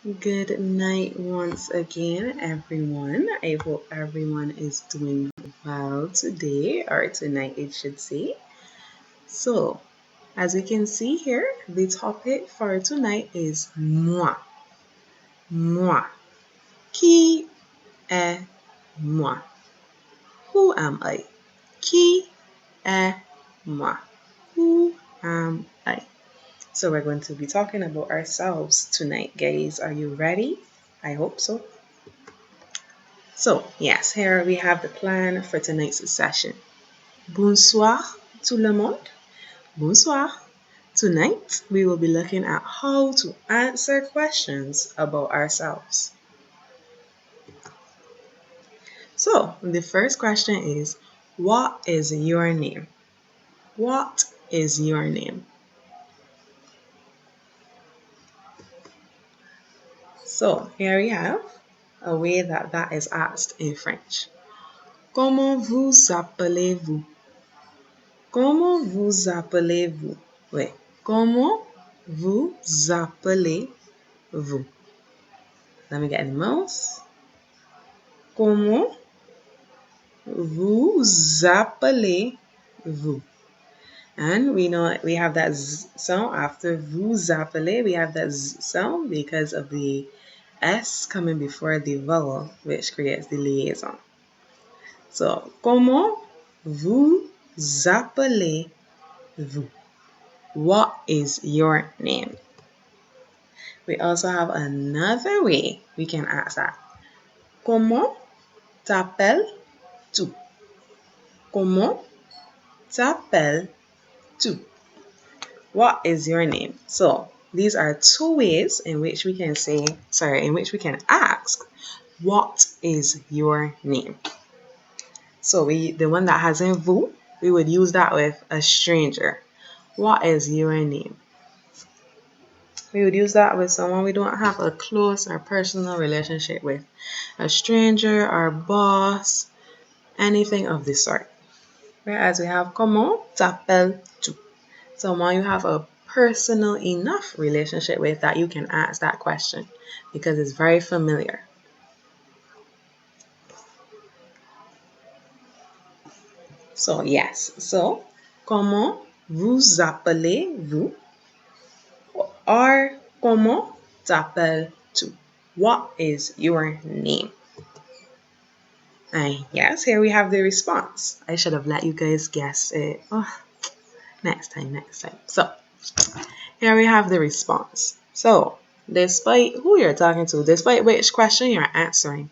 Good night once again, everyone. I hope everyone is doing well today or tonight, it should say. So, as we can see here, the topic for tonight is moi. Moi. Qui est moi? Who am I? Qui est moi? Who am I? So we're going to be talking about ourselves tonight, guys. Are you ready? I hope so. So, yes, here we have the plan for tonight's session. Bonsoir, tout le monde. Bonsoir. Tonight, we will be looking at how to answer questions about ourselves. So, the first question is, what is your name? What is your name? So, here we have a way that is asked in French. Comment vous appelez-vous? Comment vous appelez-vous? Oui. Comment vous appelez-vous? Let me get the mouse. Comment vous appelez-vous? And we know we have that z sound after vous appelez. We have that z sound because of the S coming before the vowel, which creates the liaison. So, comment vous appelez-vous? What is your name? We also have another way we can ask that. Comment t'appelles-tu? Comment t'appelles-tu? What is your name? So, these are two ways in which we can ask, what is your name? So, the one that has in vous, we would use that with a stranger. What is your name? We would use that with someone we don't have a close or personal relationship with. A stranger, our boss, anything of this sort. Whereas we have comment t'appelles-tu? Someone you have a personal enough relationship with that you can ask that question because it's very familiar. So, yes. So, comment vous appelez-vous? Or comment t'appelles-tu? What is your name? And yes, here we have the response. I should have let you guys guess it. Oh, next time. So, here we have the response. So, despite who you're talking to, despite which question you're answering,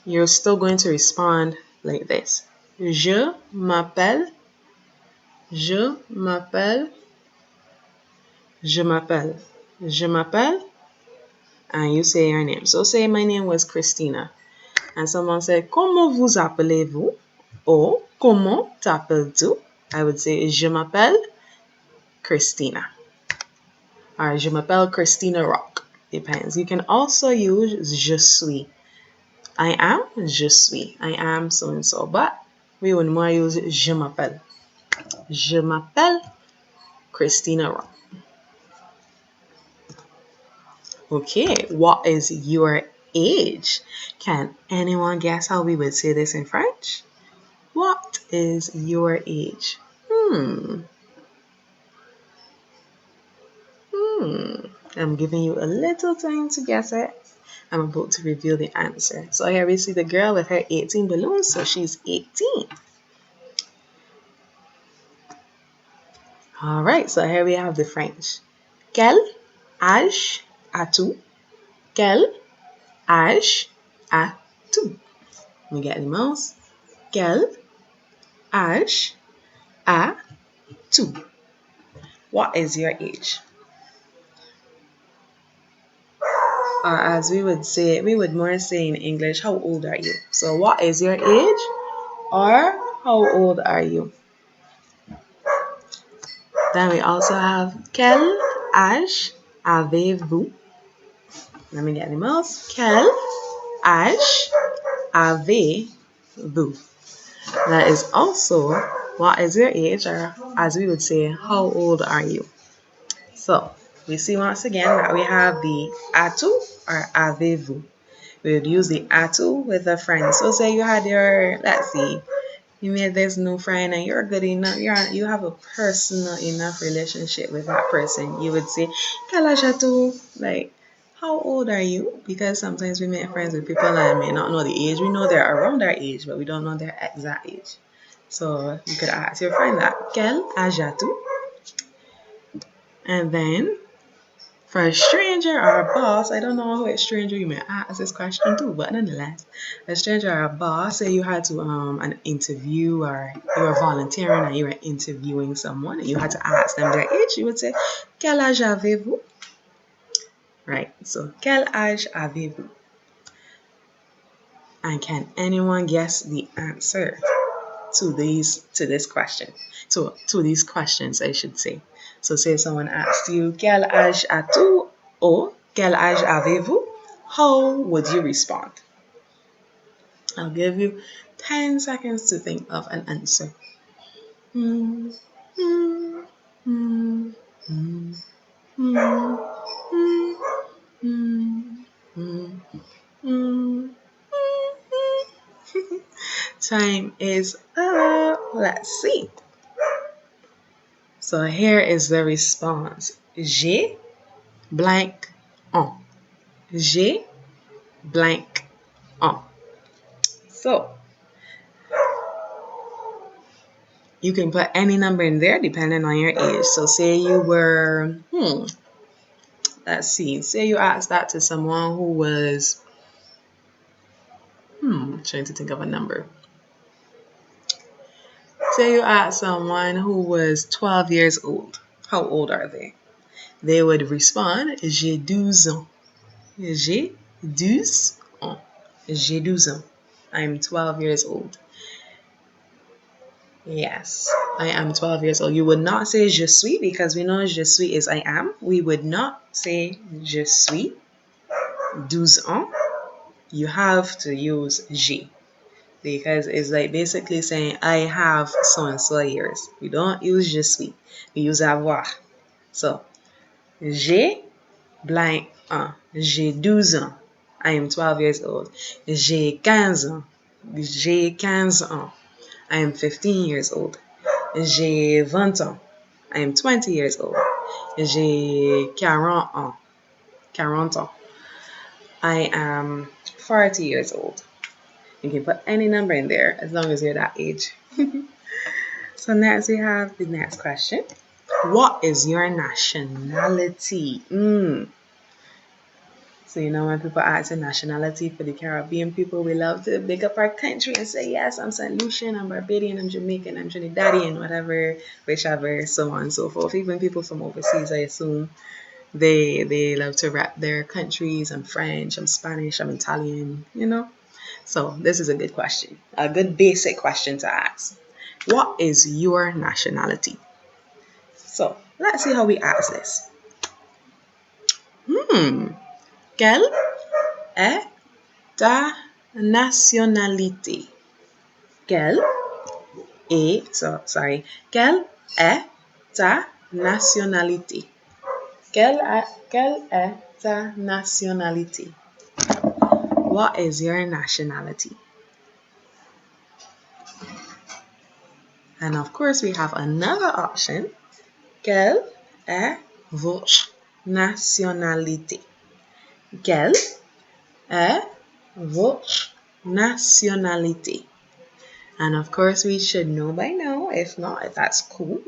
you're still going to respond like this. Je m'appelle. Je m'appelle. Je m'appelle. Je m'appelle. And you say your name. So say my name was Christina. And someone said, comment vous appelez-vous? Or comment t'appelles-tu? I would say, je m'appelle Christina. Or je m'appelle Christina Rock. Depends. You can also use je suis. I am, je suis. I am so and so. But we would more use je m'appelle. Je m'appelle Christina Rock. Okay, what is your age? Can anyone guess how we would say this in French? What is your age? I'm giving you a little time to guess it. I'm about to reveal the answer. So here we see the girl with her 18 balloons, so she's 18. All right, so here we have the French. Quel âge as-tu? Quel âge as-tu? Let me get the mouse. Quel âge as-tu? What is your age? Or as we would say, we would more say in English, how old are you? So what is your age? Or how old are you? Then we also have quel âge avez-vous? Let me get the mouse. Quel âge avez-vous? That is also what is your age, or as we would say, how old are you? So we see once again that we have the as-tu or avez-vous. We would use the as-tu with a friend. So say you had your, let's see, you made this new friend and you're good enough, you have a personal enough relationship with that person. You would say, quel âge as-tu? Like, how old are you? Because sometimes we make friends with people and may not know the age. We know they're around our age, but we don't know their exact age. So you could ask your friend that, quel âge as-tu? And then for a stranger or a boss, I don't know which stranger you may ask this question to, but nonetheless, a stranger or a boss, say you had to an interview or you were volunteering and you were interviewing someone and you had to ask them their age, you would say, quel âge avez-vous? Right, so quel âge avez-vous? And can anyone guess the answer to this question? To these questions, I should say. So say someone asks you, quel âge as-tu? Or quel âge avez-vous? How would you respond? I'll give you 10 seconds to think of an answer. Hmm, hmm, hmm, hmm, hmm, hmm, hmm, hmm. Time is up. Let's see. So here is the response. J'ai blank en. J'ai blank en. So you can put any number in there depending on your age. So say you were, let's see, say you asked that to someone who was, trying to think of a number. Say you asked someone who was 12 years old. How old are they? They would respond, j'ai 12 ans. J'ai 12 ans. J'ai 12 ans. I'm 12 years old. Yes, I am 12 years old. You would not say je suis because we know je suis is I am. We would not say je suis 12 ans. You have to use j'ai because it's like basically saying I have so and so years. We don't use je suis. We use avoir. So, j'ai blank ans. J'ai 12 ans. I am 12 years old. J'ai 15 ans. J'ai 15 ans. I am 15 years old. J'ai 20 ans. I am 20 years old. J'ai 40 ans. 40 ans. I am 40 years old. You can put any number in there as long as you're that age. So next we have the next question. What is your nationality? So you know when people ask a nationality for the Caribbean people, we love to big up our country and say, yes, I'm St. Lucian, I'm Barbadian, I'm Jamaican, I'm Trinidadian, whatever, whichever, so on and so forth. Even people from overseas, I assume, they love to rap their countries. I'm French, I'm Spanish, I'm Italian, you know. So this is a good question, a good basic question to ask. What is your nationality? So let's see how we ask this. Quelle est ta nationalité? Quelle quelle est ta nationalité? Quelle est ta nationalité? What is your nationality? And of course, we have another option. Quelle est votre nationalité? Quelle est votre nationalité? And of course, we should know by now, if not, if that's cool,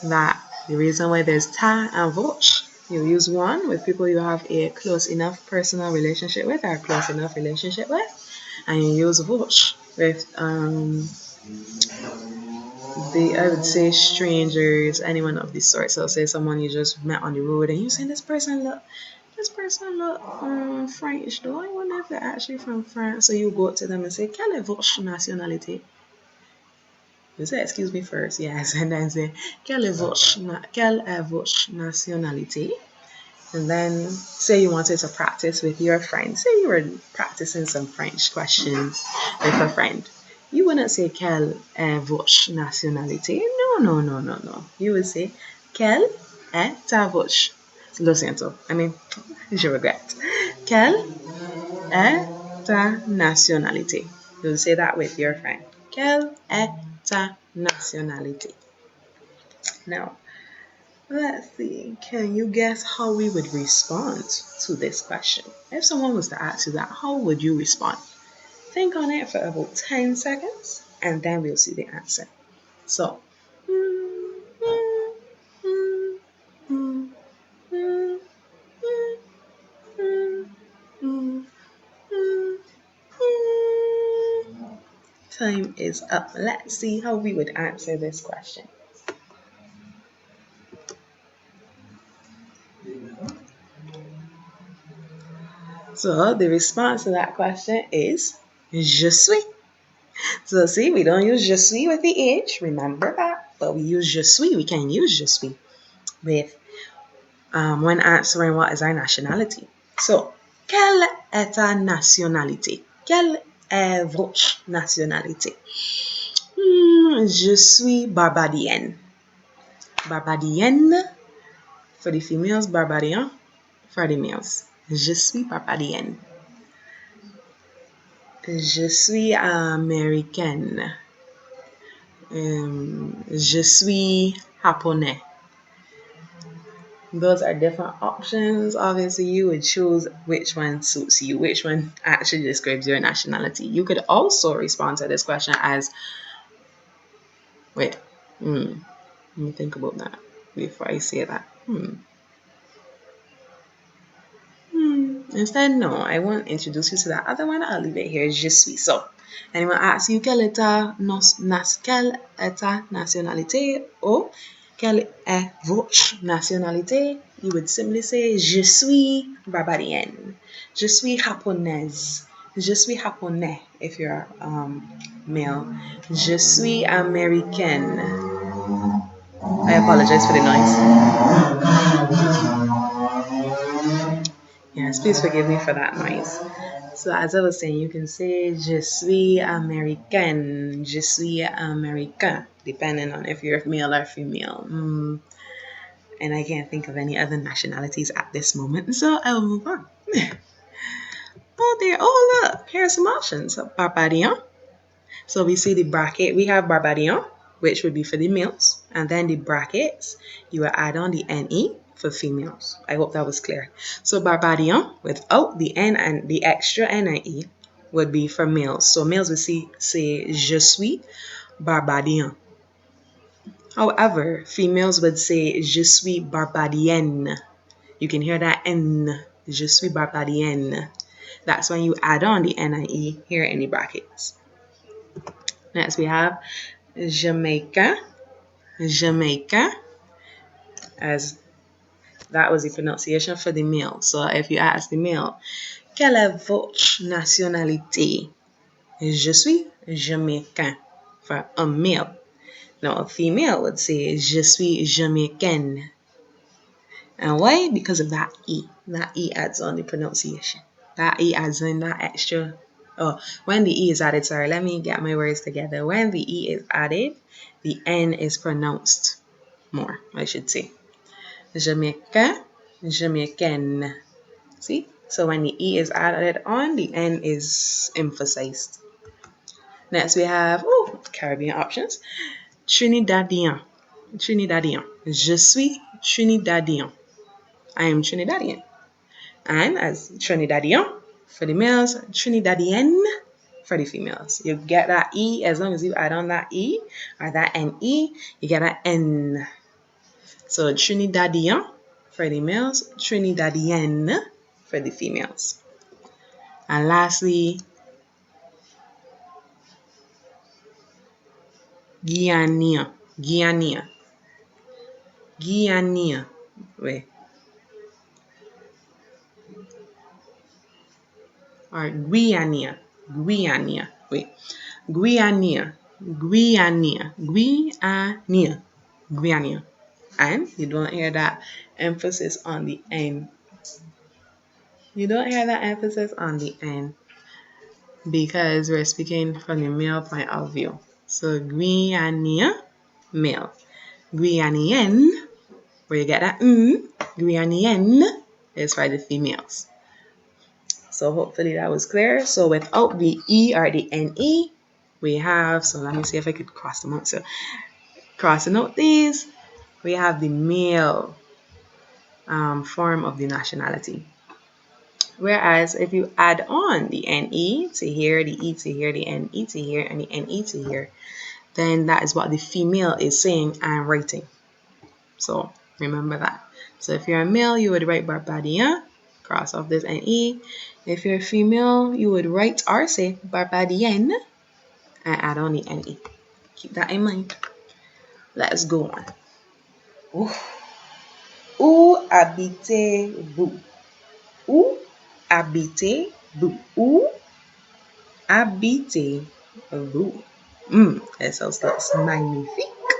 that the reason why there's ta and votre, you use one with people you have a close enough personal relationship with or close enough relationship with, and you use votre with I would say strangers, anyone of this sort. So say someone you just met on the road and you say this person look French though. I wonder if they're actually from France. So you go up to them and say, quelle est votre nationalité? You say, excuse me first, yes, and then say, quelle est votre nationalité? And then say you wanted to practice with your friend. Say you were practicing some French questions with a friend. You wouldn't say, quelle est votre nationalité? No. You would say, quelle est ta voce? Lo siento. Je regrette. Quelle est ta nationalité? You'll say that with your friend. Quelle est ta nationalité? Now, let's see. Can you guess how we would respond to this question? If someone was to ask you that, how would you respond? Think on it for about 10 seconds and then we'll see the answer. So, time is up. Let's see how we would answer this question. So the response to that question is je suis. So see, we don't use je suis with the H, remember that, but we use je suis. We can use je suis with when answering what is our nationality. So, quelle est ta nationalité? Quelle est votre nationalité? Je suis barbadienne. Barbadienne for the females, barbadien for the males. Je suis barbadienne. Je suis américaine. Je suis japonais. Those are different options. Obviously, you would choose which one suits you, which one actually describes your nationality. You could also respond to this question as, wait, let me think about that before I say that. Instead, no, I won't introduce you to that other one. I'll leave it here. Je suis. So, anyone asks you quelle est ta nationalité or quelle est votre nationalité, you would simply say je suis barbadienne. Je suis japonaise. Je suis japonais if you're male. Je suis américaine. I apologize for the noise. Yes, please forgive me for that noise. So as I was saying, you can say je suis américaine, je suis américain, depending on if you're male or female. And I can't think of any other nationalities at this moment, so I'll move on. Oh look, here are some options. Barbadian. So we see the bracket, we have Barbadian, which would be for the males, and then the brackets, you will add on the NE for females. I hope that was clear. So Barbadian, without the N and the extra N and E, would be for males. So males would say je suis Barbadien. However, females would say je suis Barbadienne. You can hear that N, je suis Barbadienne. That's when you add on the N and E here in the brackets. Next we have Jamaica, as that was the pronunciation for the male. So if you ask the male, quelle est votre nationalité? Je suis Jamaican for a male. Now a female would say je suis Jamaicaine. And why? Because of that E. That E adds on the pronunciation. That E adds in that extra. Oh, when the E is added, sorry, let me get my words together. When the E is added, the N is pronounced more, I should say. Jamaica, Jamaican. See? So when the E is added on, the N is emphasized. Next we have, Caribbean options. Trinidadian. Je suis Trinidadian. I am Trinidadian. And as Trinidadian for the males, Trinidadienne for the females. You get that E as long as you add on that E or that NE, you get that N. So Trinidadian for the males, Trinidadienne for the females. And lastly, Guyanese. Wait. Or Guyana. Wait. Guyana. And you don't hear that emphasis on the N. Because we're speaking from the male point of view. So Guyana, male. Guyanienne, Where you get that Guyanienne is for the females. So hopefully that was clear. So without the E or the NE, we have, so let me see if I could cross them out. So crossing out these, we have the male form of the nationality. Whereas if you add on the NE to here, the E to here, the NE to here, and the NE to here, then that is what the female is saying and writing. So remember that. So if you're a male, you would write Barbadien, cross off this NE. If you're a female, you would write or say Barbadienne and add on the NE. Keep that in mind. Let's go on. Où habitez-vous? Où habitez-vous? Où habitez-vous? Ça c'est magnifique.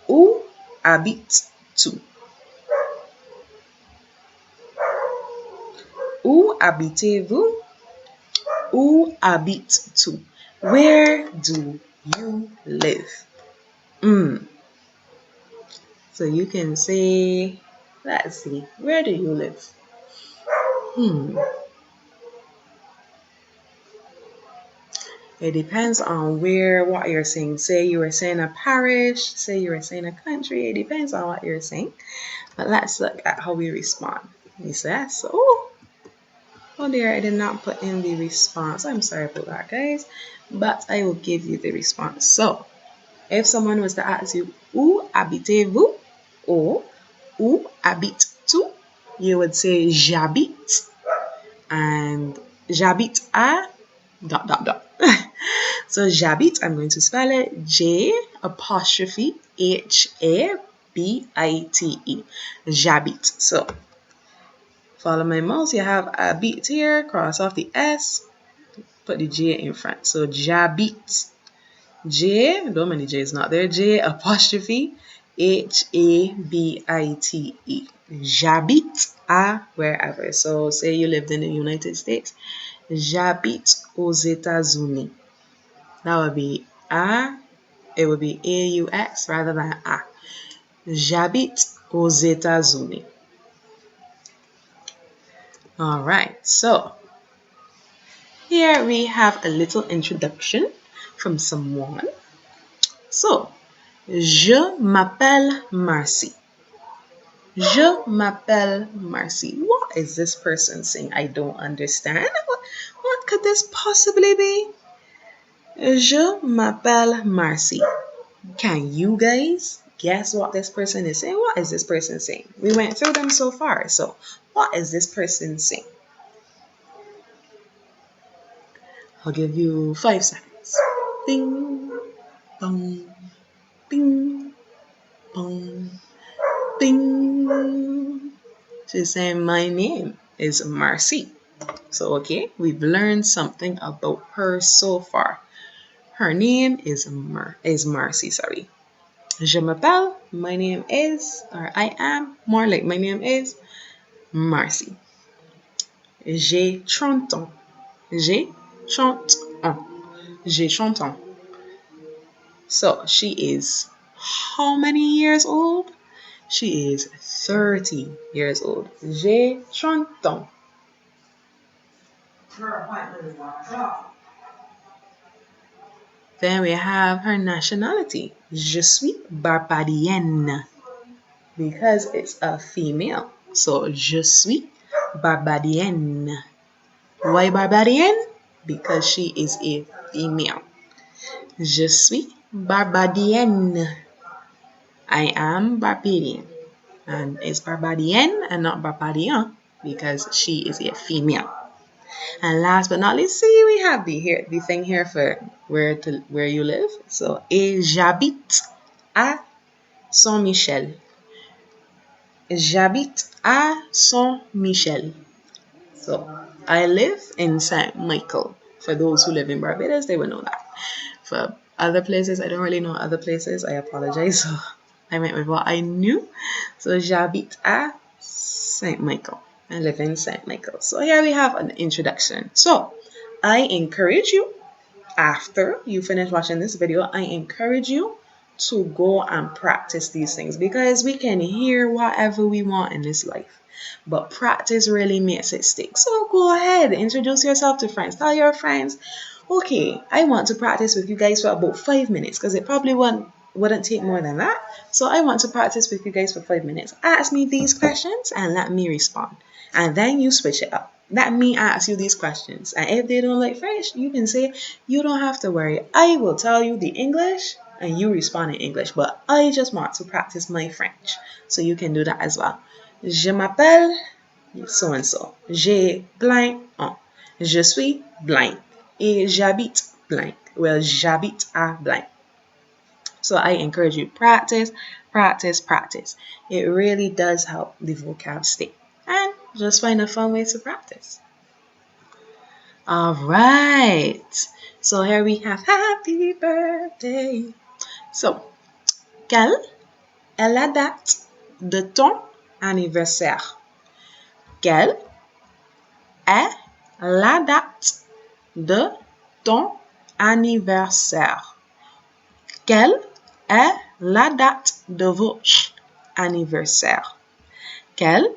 Où habites-tu? Où habitez-vous? Où habites-tu? Where do you live? So you can say, let's see, where do you live? It depends on what you're saying. Say you were saying a parish, say you were saying a country. It depends on what you're saying. But let's look at how we respond. He says, oh dear, I did not put in the response. I'm sorry about that, guys. But I will give you the response. So, if someone was to ask you, où habitez-vous? Or, où habites-tu? You would say, j'habite. And j'habite à ... So, j'habite, I'm going to spell it J''Habite. J'habite. So, follow my mouse. You have a beat here. Cross off the S. Put the J in front. So, j'habite. J, don't many J's not there. J''Habite. J'habite à wherever. So, say you lived in the United States. J'habite aux États-Unis. That would be A. It would be AUX rather than A. J'habite aux États-Unis. All right. So here we have a little introduction from someone. So, je m'appelle Marcy. Je m'appelle Marcy. What is this person saying? I don't understand. What could this possibly be? Je m'appelle Marcy. Can you guys guess what this person is saying? What is this person saying? We went through them so far. So, what is this person saying? I'll give you 5 seconds. Bing, bong, bing, bong, bing. She's saying, my name is Marcy. So, okay, we've learned something about her so far. Her name is Marcy, sorry. Je m'appelle, my name is, or I am, more like my name is Marcy. J'ai 30 ans. J'ai 30 ans. J'ai 30 ans. So, she is how many years old? She is 30 years old. J'ai 30 ans. Then we have her nationality. Je suis barbadienne. Because it's a female. So, je suis barbadienne. Why barbadienne? Because she is a female. Je suis barbadienne. I am Barbadian. And it's Barbadienne and not Barbadien because she is a female. And last but not least, see we have the thing here for where you live. So, et j'habite à Saint-Michel. J'habite à Saint-Michel. So, I live in St. Michael. For those who live in Barbados, they will know that. For other places, I don't really know other places. I apologize. So, I went with what I knew. So, j'habite à St. Michael. I live in St. Michael. So, here we have an introduction. So, I encourage you, after you finish watching this video, I encourage you to go and practice these things, because we can hear whatever we want in this life, but practice really makes it stick. So go ahead, introduce yourself to friends. Tell your friends, okay, I want to practice with you guys for about 5 minutes, because it probably wouldn't take more than that. So I want to practice with you guys for 5 minutes. Ask me these questions and let me respond. And then you switch it up. Let me ask you these questions. And if they don't like French, you can say, you don't have to worry. I will tell you the English and you respond in English. But I just want to practice my French. So you can do that as well. Je m'appelle so and so. J'ai blank en. Je suis blank. Et j'habite blank. Well, j'habite à blank. So I encourage you, practice, practice, practice. It really does help the vocab stick. And just find a fun way to practice. All right. So here we have happy birthday. So, quelle est la date de ton anniversaire? Quelle est la date de ton anniversaire? Quelle est la date de votre anniversaire? Quelle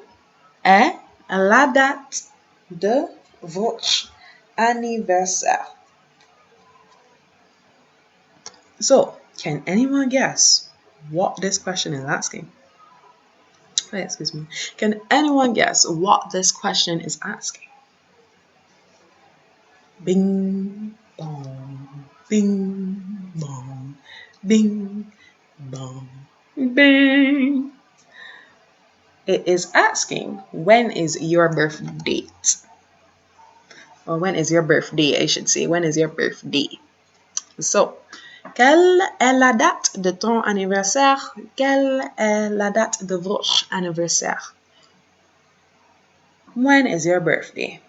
est la date de votre anniversaire? So, can anyone guess what this question is asking? Excuse me. Can anyone guess what this question is asking? Bing, bong, bing, bong, bing, bong, bing. It is asking, when is your birth date? Or when is your birthday, I should say. When is your birthday? So, quelle est la date de ton anniversaire? Quelle est la date de votre anniversaire? When is your birthday?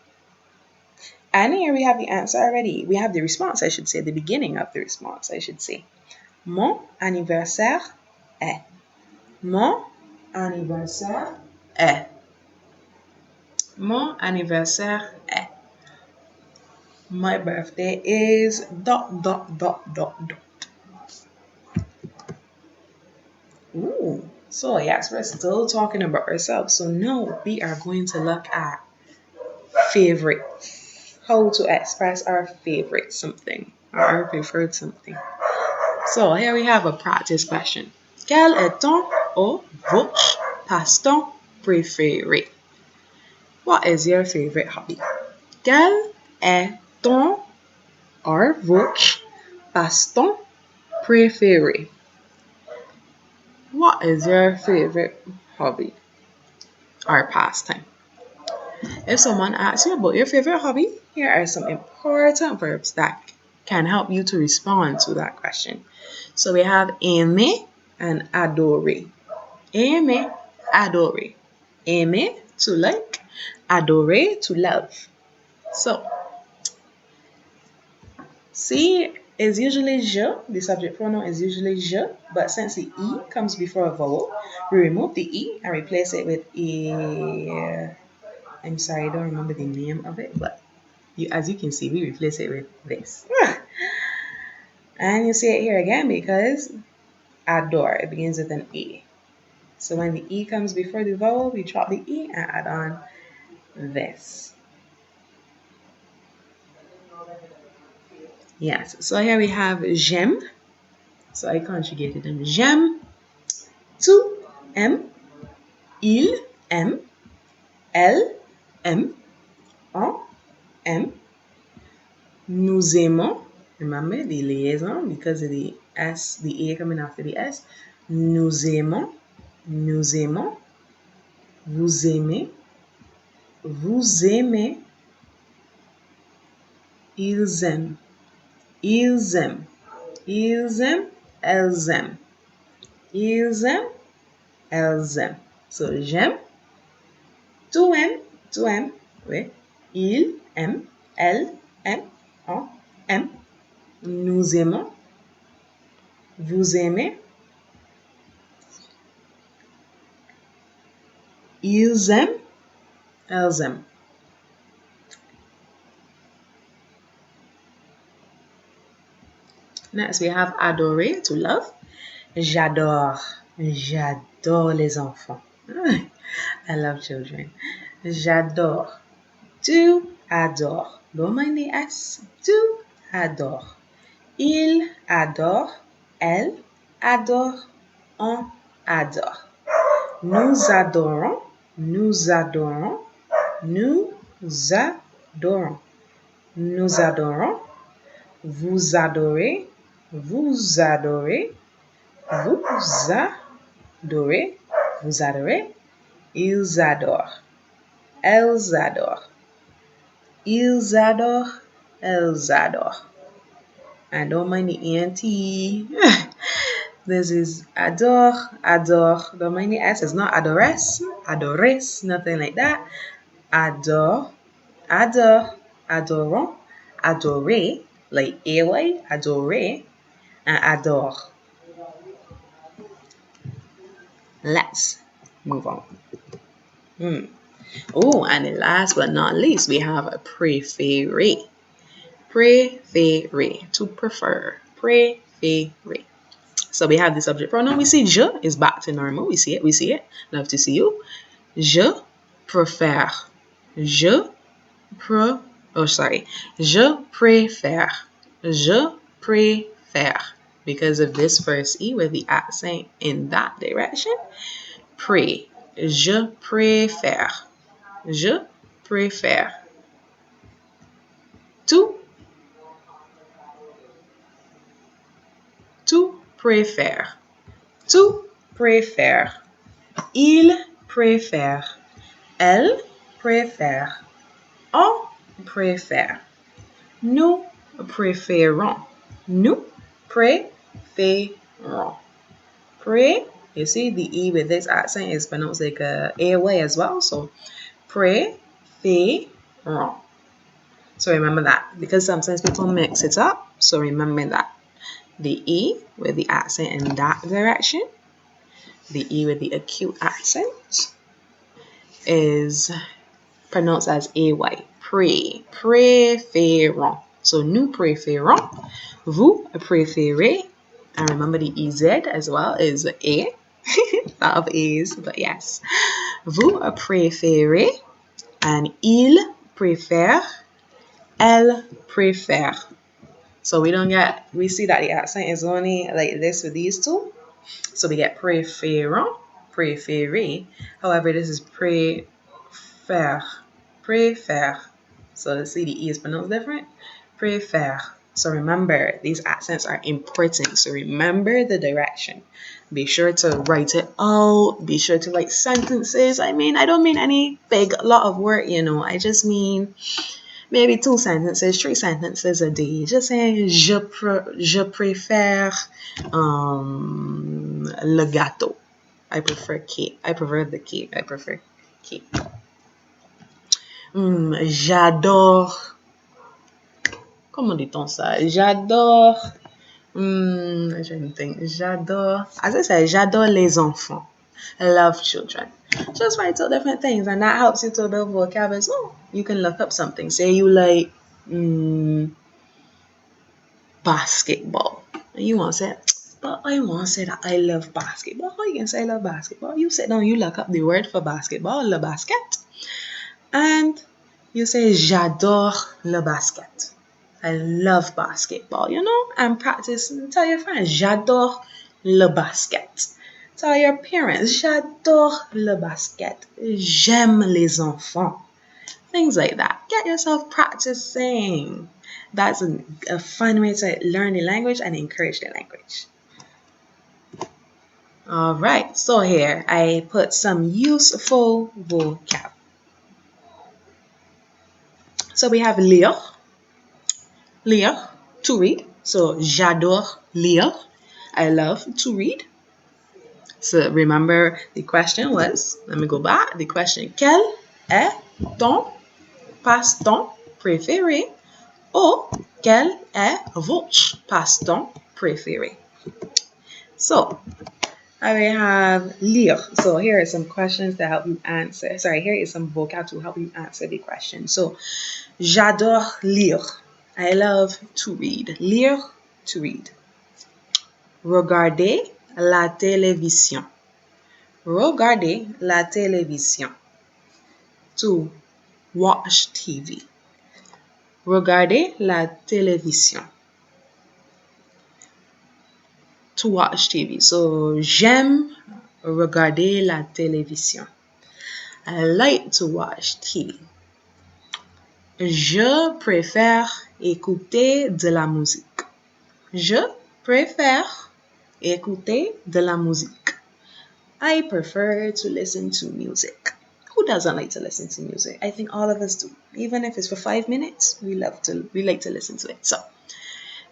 And here we have the answer already. We have the response, I should say, the beginning of the response, I should say. Mon anniversaire est. Mon anniversaire est. Mon anniversaire est. My birthday is ... Ooh, so yes, we're still talking about ourselves. So now we are going to look at favorite. How to express our favorite something or our preferred something. So here we have a practice question. Quel est ton ou votre passe-temps préféré? What is your favorite hobby? Quel est ton or votre passe-temps préféré? What is your favorite hobby or pastime? If someone asks you about your favorite hobby, here are some important verbs that can help you to respond to that question. So we have aimer and adorer. Aimer, adorer. Aimer, to like. Adorer, to love. So, see is usually je, the subject pronoun is usually je, but since the E comes before a vowel, we remove the E and replace it with a... I'm sorry, I don't remember the name of it, but as you can see, we replace it with this. And you see it here again because adore, it begins with an E. So when the E comes before the vowel, we drop the E and add on this. Yes, so here we have j'aime. So I conjugated them. J'aime, tu aimes, il aime, elle aime, on aime, nous aimons. Remember the liaison because of the S, the A coming after the S. Nous aimons, nous aimons, vous aimez, vous aimez, ils aiment, ils aiment, ils aiment, elles aiment, ils aiment, elles aiment. So j'aime, tu aimes, oui, il aime, elle aime, on aime, nous aimons, vous aimez, ils aiment, elles aiment. Next, we have adorer, to love. J'adore. J'adore les enfants. I love children. J'adore. Tu adores. Don't mind the S. Tu adores. Il adore. Elle adore. On adore. Nous adorons. Nous adorons. Nous adorons. Nous adorons. Vous adorez. Vous adorez. Vous adorez. Vous adorez. Ils adorent. Elles adorent. Ils adorent. Elles adorent. I don't mind the ENT. This is adore, adore. Don't mind the S. It's not adores, adores, nothing like that. Adore, adore, adorons, adorer, like AY, adorer, and adore. Let's move on. Oh, and last but not least, we have a préféré. Préféré, to prefer. Préféré. So we have the subject pronoun. We see je is back to normal. We see it. Love to see you. Je préfère. Je préfère. Je préfère. Because of this first E with the accent in that direction. Je préfère. Je préfère. Tu préfère. Tu préfères. Il préfère. Elle préfère. On préfère. Nous préférons. Nous préférons. You see the E with this accent is pronounced like a way as well. So préférons. So remember that because sometimes people mix it up. So remember that. The E with the accent in that direction, the E with the acute accent is pronounced as AY. Préférons. So nous préférons. Vous préférez. And remember the EZ as well is A. Lot of A's, but yes. Vous préférez. And il préfère. Elle préfère. So we see that the accent is only like this with these two. So we get préférons, préféré. However, this is préfère. So see the E is pronounced different. Préfère. So remember, these accents are important. So remember the direction. Be sure to write it out. Be sure to write sentences. I don't mean any big lot of work, I just mean maybe 2 sentences, 3 sentences a day. Just saying, je préfère le gâteau. I prefer cake. I prefer the cake. I prefer cake. J'adore. Comment dit-on ça? J'adore. I'm trying to think. J'adore. As I said, j'adore les enfants. I love children. Just write out different things, and that helps you to build vocab as well. You can look up something. Say you like basketball. And you want to say, but I want to say that I love basketball. How you can say I love basketball? You sit down, you look up the word for basketball, le basket. And you say, j'adore le basket. I love basketball, and practice. Tell your friends, j'adore le basket. Tell your parents, j'adore le basket. J'aime les enfants. Things like that. Get yourself practicing. That's a fun way to learn the language and encourage the language. All right, so here I put some useful vocab. So we have lire. Lire, to read. So j'adore lire. I love to read. So remember the question was, let me go back. The question, quel est ton passe-temps préféré? Or, quel est votre passe-temps préféré? So, I will have lire. So here are some questions to help you answer. Here is some vocab to help you answer the question. So, j'adore lire. I love to read. Lire, to read. Regarder, la télévision. Regarder la télévision. To watch TV. Regarder la télévision. To watch TV. So, j'aime regarder la télévision. I like to watch TV. Je préfère écouter de la musique. Je préfère écouter de la musique. I prefer to listen to music. Who doesn't like to listen to music? I think all of us do. Even if it's for 5 minutes, we like to listen to it. So,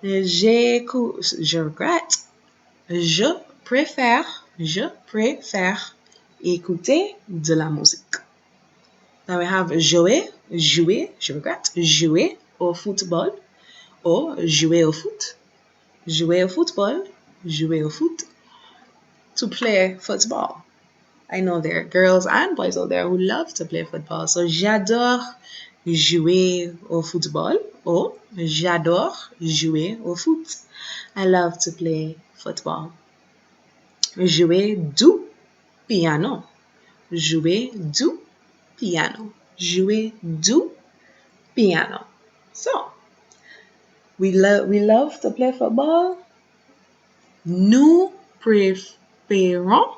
je regrette. Je préfère écouter de la musique. Now we have jouer, je regrette, jouer au football or jouer au foot. Jouer au football, jouer au foot. To play football. I know there are girls and boys out there who love to play football. So j'adore jouer au football or j'adore jouer au foot. I love to play football. Jouer du piano. Jouer du piano. Jouer du piano. So, we love to play football. Nous préférons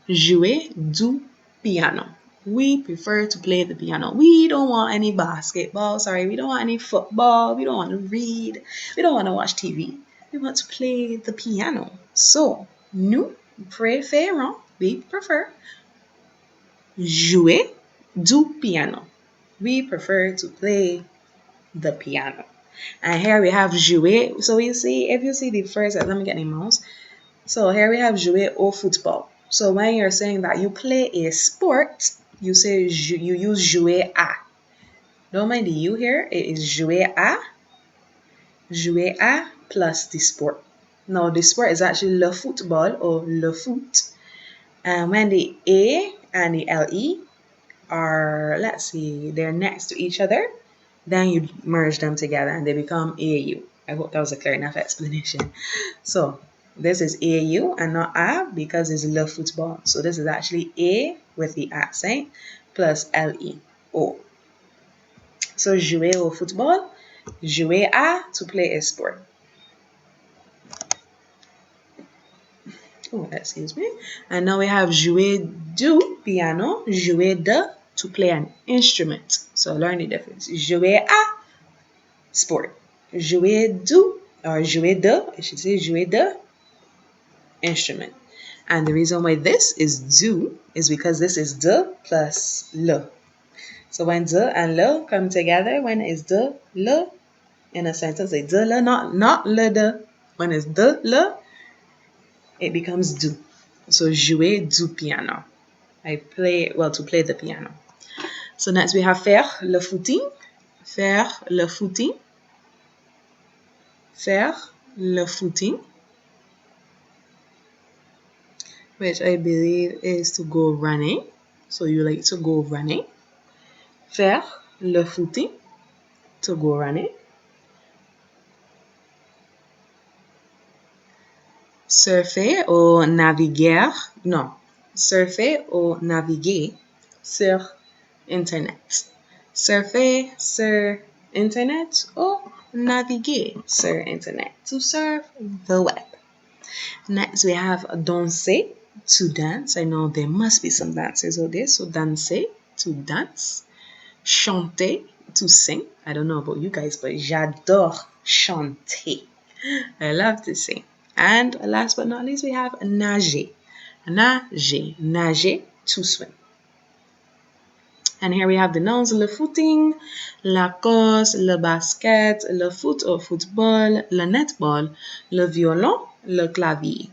jouer du piano. We prefer to play the piano. We don't want any basketball. Sorry, we don't want any football. We don't want to read. We don't want to watch TV. We want to play the piano. So, nous préférons, we prefer, jouer du piano. We prefer to play the piano. And here we have jouer. So you see, if you see the first, let me get my mouse. So here we have jouer au football. So when you're saying that you play a sport, you say you use jouer à. Don't mind the you here. It is jouer à plus the sport. Now the sport is actually le football or le foot. And when the A and the LE are, let's see, they're next to each other, then you merge them together and they become AAU. I hope that was a clear enough explanation. So this is AAU and not A because it's le football. So this is actually A with the accent plus LE, O. So jouer au football, jouer à, to play a sport. Oh, excuse me. And now we have jouer du piano, jouer de, to play an instrument. So learn the difference. Jouer à, sport. Jouer du, or jouer de, I should say jouer de, instrument. And the reason why this is du is because this is de plus le. So when de and le come together, when it's de, le, in a sentence, say de, le, not le, de. When it's de, le, it becomes du. So jouer du piano. To play the piano. So next we have faire le footing. Faire le footing. Faire le footing. Which I believe is to go running. So you like to go running. Faire le footing. To go running. Surfer ou naviguer. Non. Surfer ou naviguer sur Internet. Surfer sur Internet or naviguer sur Internet. To surf the web. Next we have danser, to dance. I know there must be some dancers out there. So danser, to dance. Chanter, to sing. I don't know about you guys, but j'adore chanter. I love to sing. And last but not least, we have nager. Nager, to swim. And here we have the nouns, le footing, la course, le basket, le foot or football, le netball, le violon, le clavier.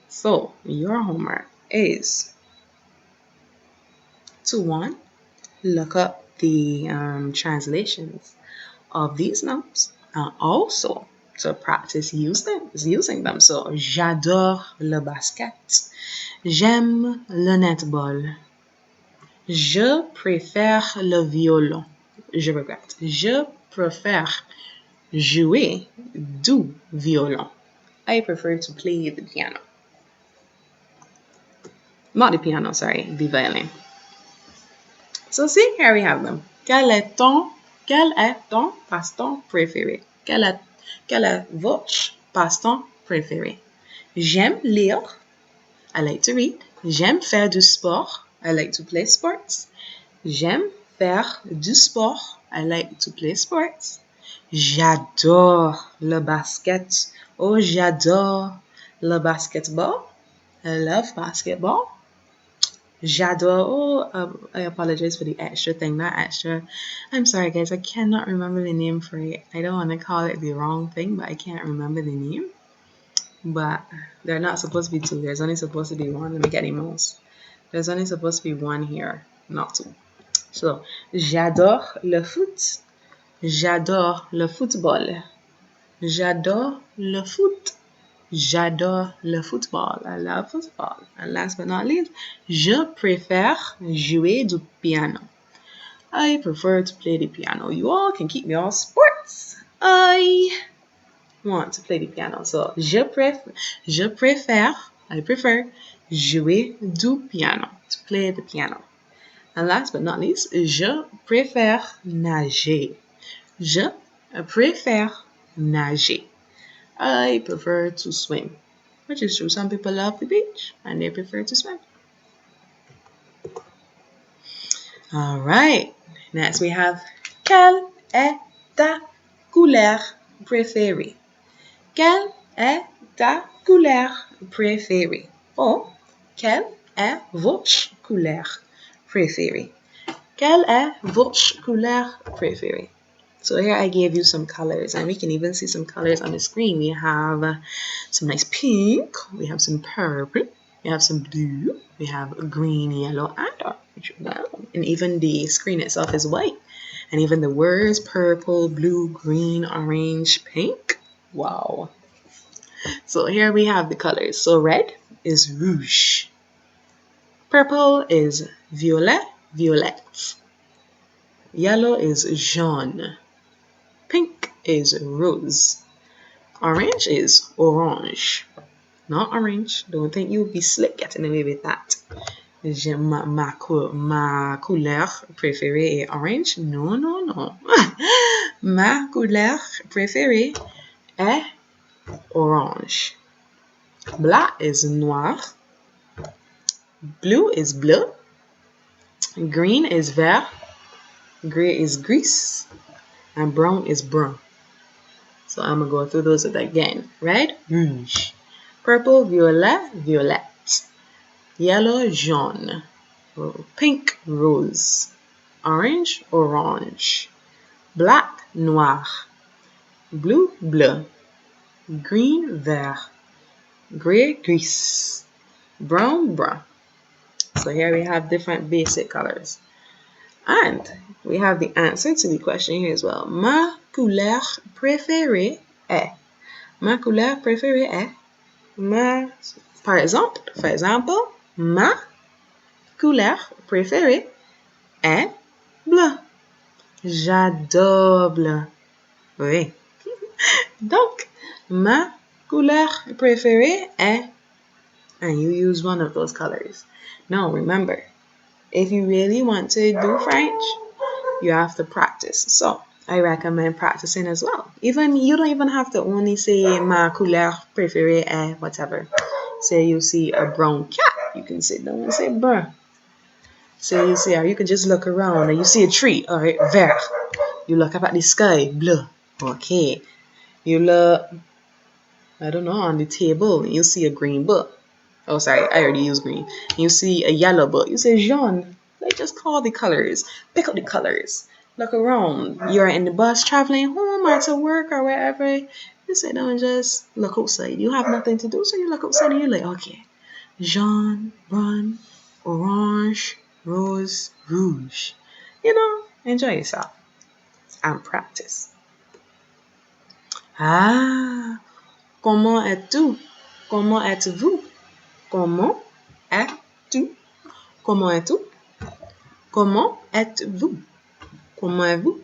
So, your homework is to, one, look up the translations of these nouns and also to practice using them. So, j'adore le basket. J'aime le netball. Je préfère le violon. Je regrette. Je préfère jouer du violon. I prefer to play the piano. Not the piano, sorry, the violin. So see, here we have them. Quel est ton passe-temps préféré? Quel est votre passe-temps préféré? J'aime lire. I like to read. J'aime faire du sport. I like to play sports. J'aime faire du sport. I like to play sports. J'adore le basket. Oh, j'adore le basketball. I love basketball. J'adore. Oh, I apologize for the extra thing. Not extra. I'm sorry, guys. I cannot remember the name for it. I don't want to call it the wrong thing, but I can't remember the name. But they're not supposed to be two. There's only supposed to be one. Let me get him else. There's only supposed to be one here, not two. So, j'adore le foot. J'adore le football. J'adore le foot. J'adore le football. I love football. And last but not least, je préfère jouer du piano. I prefer to play the piano. You all can keep me all sports. I want to play the piano. So, I prefer jouer du piano, to play the piano. And last but not least, je préfère nager. Je préfère nager. I prefer to swim, which is true. Some people love the beach and they prefer to swim. All right. Next we have quelle est ta couleur préférée? Quelle est ta couleur préférée? Or, quelle est votre couleur préférée? Quelle est votre couleur préférée? So here I gave you some colors, and we can even see some colors on the screen. We have some nice pink, we have some purple, we have some blue, we have green, yellow, and orange. Wow. And even the screen itself is white. And even the words purple, blue, green, orange, pink. Wow. So here we have the colors. So red is rouge. Purple is violet, violet. Yellow is jaune. Pink is rose. Orange is orange. Not orange. Don't think you'll be slick getting away with that. Ma couleur préférée est orange. Non, non, non. Ma couleur préférée est orange. Black is noir. Blue is bleu. Green is vert. Gray is gris. And brown is brown. So I'm going to go through those again. Red, rouge. Purple, violet, violet. Yellow, jaune. Pink, rose. Orange, orange. Black, noir. Blue, bleu. Green, vert. Gray, gris. Brown, brown. So here we have different basic colors. And we have the answer to the question here as well. Ma couleur préférée est. Ma couleur préférée est. Par exemple, ma couleur préférée est bleu. J'adore bleu. Oui. Donc, ma couleur préférée est. And you use one of those colors. Now, remember, if you really want to do French, you have to practice. So I recommend practicing as well. Even you don't even have to only say ma couleur préférée est whatever. Say you see a brown cat, you can sit down and say brun. Say you see, or you can just look around and you see a tree, all right, vert. You look up at the sky, bleu. Okay. You look, I don't know, on the table, and you see a green book. Oh, sorry, I already used green. You see a yellow book. You say jaune. Like, just call the colors. Pick up the colors. Look around. You're in the bus traveling home or to work or wherever. You sit down and just look outside. You have nothing to do, so you look outside and you're like, okay. Jaune, brun, orange, rose, rouge. You know, enjoy yourself. And practice. Ah, comment es-tu? Comment êtes-vous? Comment es-tu? Comment es-tu? Comment êtes-vous? Comment êtes-vous?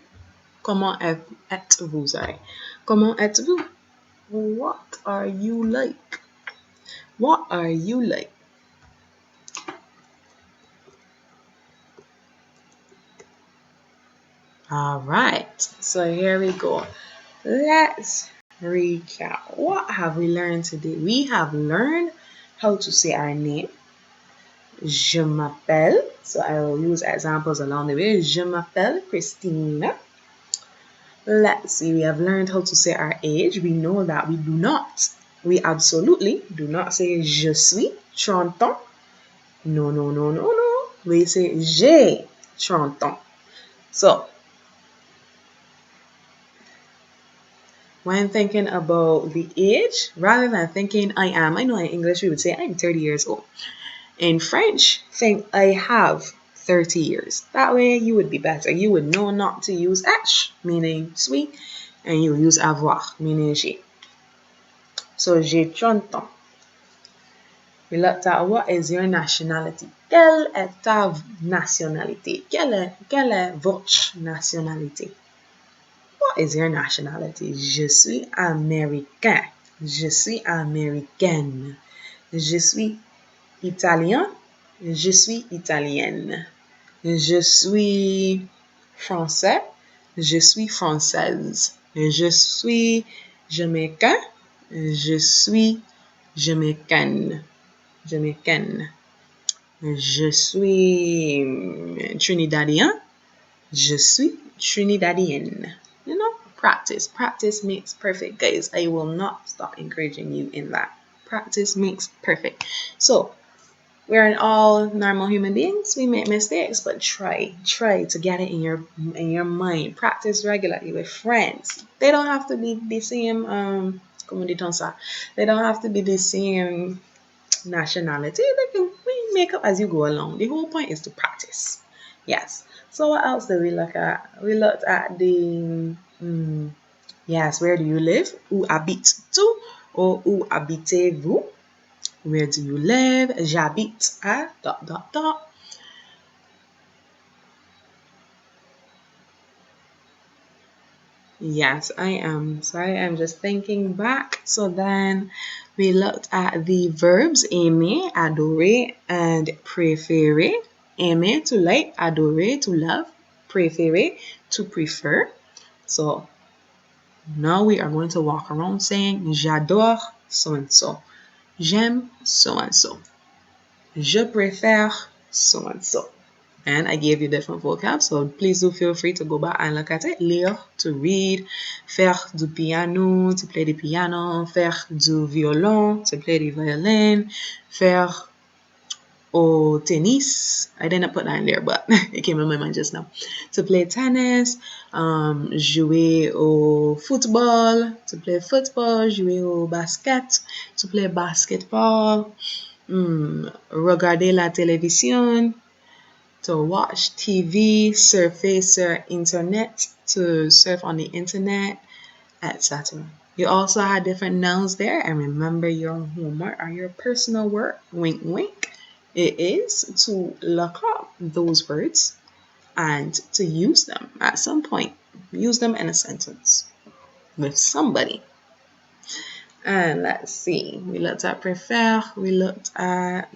Comment êtes-vous? Sorry. Comment êtes-vous? What are you like? What are you like? All right, so here we go. Let's recap. What have we learned today? We have learned how to say our name. Je m'appelle. So I will use examples along the way. Je m'appelle Christine. Let's see, we have learned how to say our age. We know that we absolutely do not say je suis 30 ans. No, no, no, no, no. We say j'ai 30 ans. So, when thinking about the age, rather than thinking I know in English we would say I'm 30 years old. In French, think I have 30 years. That way you would be better. You would know not to use être, meaning suis, and you use avoir, meaning j'ai. So, j'ai 30 ans. We looked at what is your nationality. Quelle est ta nationalité? Quelle est votre nationalité? What is your nationality? Je suis américain. Je suis américaine. Je suis italien. Je suis italienne. Je suis français. Je suis française. Je suis jamaïcain. Je suis jamaïcaine. Jamaican. Je suis Trinidadian. Je suis Trinidadienne. You know, practice. Practice makes perfect, guys. I will not stop encouraging you in that. Practice makes perfect. So, we're all normal human beings. We make mistakes, but try to get it in your mind. Practice regularly with friends. They don't have to be the same. They don't have to be the same nationality. We make up as you go along. The whole point is to practice. Yes. So what else did we look at? We looked at the yes, where do you live? Où habites-tu? Or où habitez-vous? Where do you live? J'habite à ... Yes, I am. Sorry, I'm just thinking back. So then we looked at the verbs aimer, adorer, and préférer. Aimer, to like, adorer, to love, préférer, to prefer. So now we are going to walk around saying j'adore so and so. J'aime so and so. Je préfère so and so. And I gave you different vocab, so please do feel free to go back and look at it. Lire, to read, faire du piano, to play the piano, faire du violon, to play the violin, faire au tennis. I didn't put that in there, but it came in my mind just now. To play tennis, jouer au football, to play football, jouer au basket, to play basketball, regarder la télévision, to watch TV, surfer sur internet, to surf on the internet, etc. You also had different nouns there, and remember your homework or your personal work, wink wink, it is to look up those words and to use them at some point. Use them in a sentence with somebody. And let's see, we looked at prefer, we looked at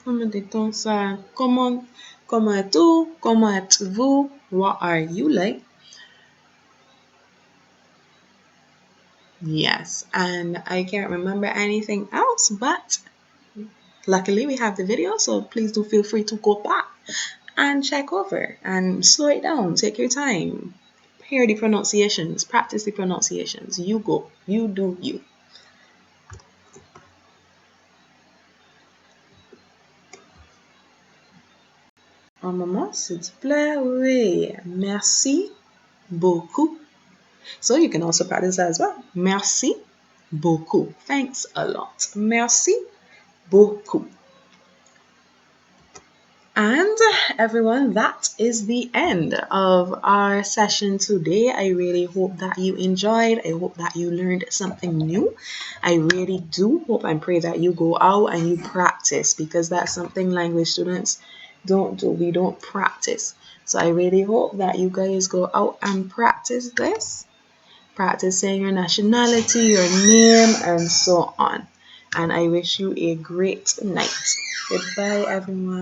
comment dit-on ça? Comment êtes-vous? Comment êtes-vous? What are you like? Yes, and I can't remember anything else, but luckily we have the video, so please do feel free to go back and check over and slow it down. Take your time. Hear the pronunciations. Practice the pronunciations. You go. You do you. Un moment, s'il te plaît. Oui. Merci beaucoup. So you can also practice that as well. Merci beaucoup. Thanks a lot. Merci beaucoup. And everyone, that is the end of our session today. I really hope that you enjoyed. I hope that you learned something new. I really do hope and pray that you go out and you practice, because that's something language students don't do. We don't practice. So I really hope that you guys go out and practice this. practice saying your nationality, your name, and so on. And I wish you a great night. Goodbye, everyone.